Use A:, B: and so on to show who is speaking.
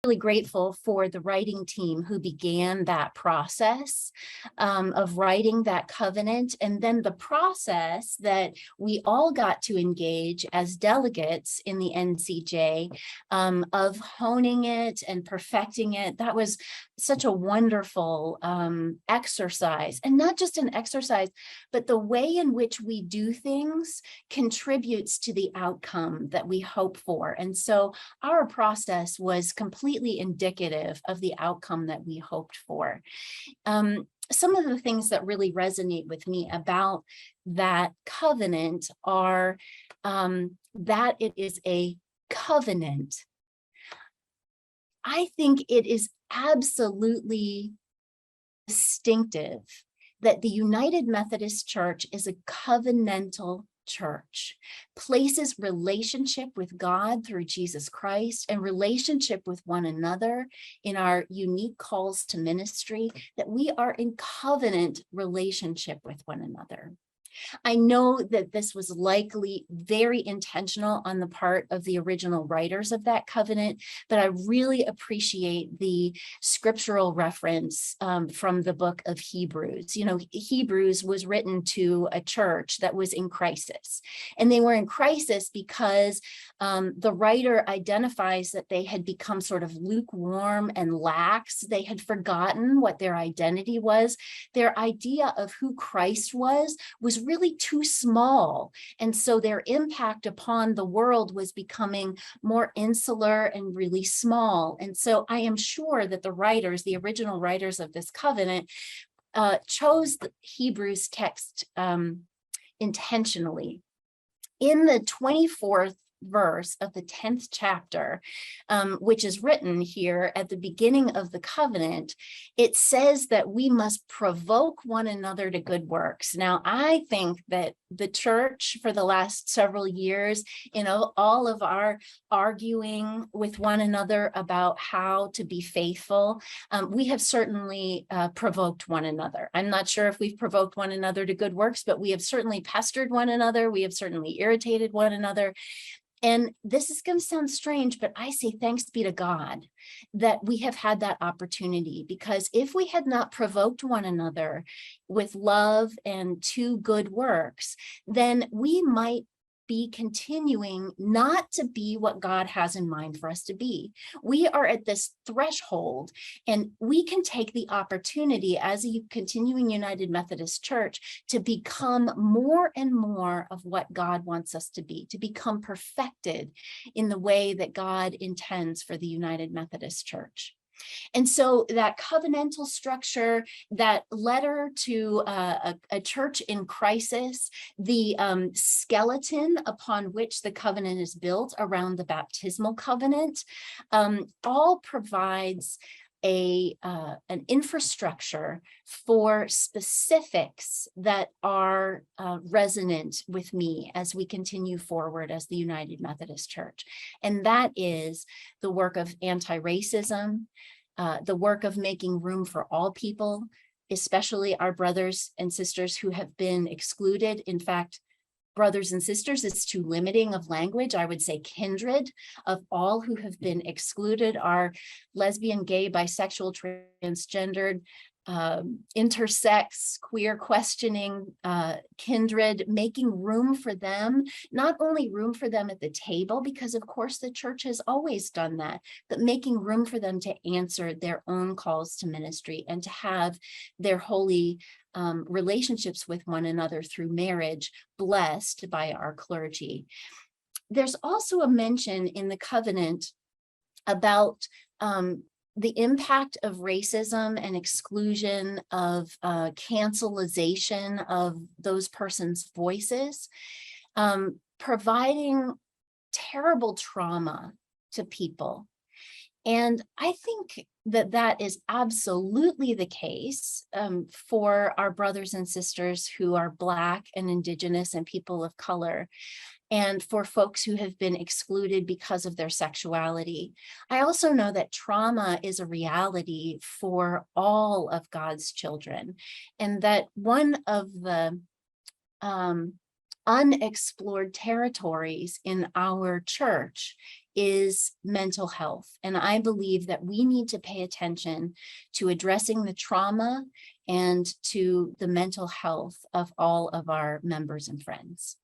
A: really grateful for the writing team who began that process of writing that covenant, and then the process that we all got to engage as delegates in the NCJ of honing it and perfecting it. That was such a wonderful exercise, and not just an exercise, but the way in which we do things contributes to the outcome that we hope for. And so our process was completely indicative of the outcome that we hoped for. Some of the things that really resonate with me about that covenant are that it is a covenant. I think it is absolutely distinctive that the United Methodist Church is a covenantal church, places relationship with God through Jesus Christ and relationship with one another in our unique calls to ministry, that we are in covenant relationship with one another. I know that this was likely very intentional on the part of the original writers of that covenant, but I really appreciate the scriptural reference from the book of Hebrews. You know, Hebrews was written to a church that was in crisis, and they were in crisis because the writer identifies that they had become sort of lukewarm and lax. They had forgotten what their identity was. Their idea of who Christ was really too small. And so their impact upon the world was becoming more insular and really small. And so I am sure that the writers, the original writers of this covenant, chose the Hebrews text intentionally. In the 24th verse of the 10th chapter, which is written here at the beginning of the covenant, it says that we must provoke one another to good works. Now, I think that the church for the last several years, in all of our arguing with one another about how to be faithful, we have certainly provoked one another. I'm not sure if we've provoked one another to good works, but we have certainly pestered one another. We have certainly irritated one another. And this is going to sound strange, but I say thanks be to God that we have had that opportunity, because if we had not provoked one another with love and to good works, then we might be continuing not to be what God has in mind for us to be. We are at this threshold, and we can take the opportunity as a continuing United Methodist Church to become more and more of what God wants us to be, to become perfected in the way that God intends for the United Methodist Church. And so that covenantal structure, that letter to a church in crisis, the skeleton upon which the covenant is built around the baptismal covenant, all provides an infrastructure for specifics that are resonant with me as we continue forward as the United Methodist Church. And that is the work of anti-racism, the work of making room for all people, especially our brothers and sisters who have been excluded. In fact, brothers and sisters is too limiting of language. I would say kindred of all who have been excluded are lesbian, gay, bisexual, transgendered, intersex, queer questioning, kindred, making room for them, not only room for them at the table, because of course the church has always done that, but making room for them to answer their own calls to ministry and to have their holy relationships with one another through marriage blessed by our clergy. There's also a mention in the covenant about the impact of racism and exclusion, of cancelization of those persons' voices, providing terrible trauma to people. And I think that that is absolutely the case for our brothers and sisters who are Black and Indigenous and people of color, and for folks who have been excluded because of their sexuality. I also know that trauma is a reality for all of God's children, and that one of the unexplored territories in our church is mental health. And I believe that we need to pay attention to addressing the trauma and to the mental health of all of our members and friends.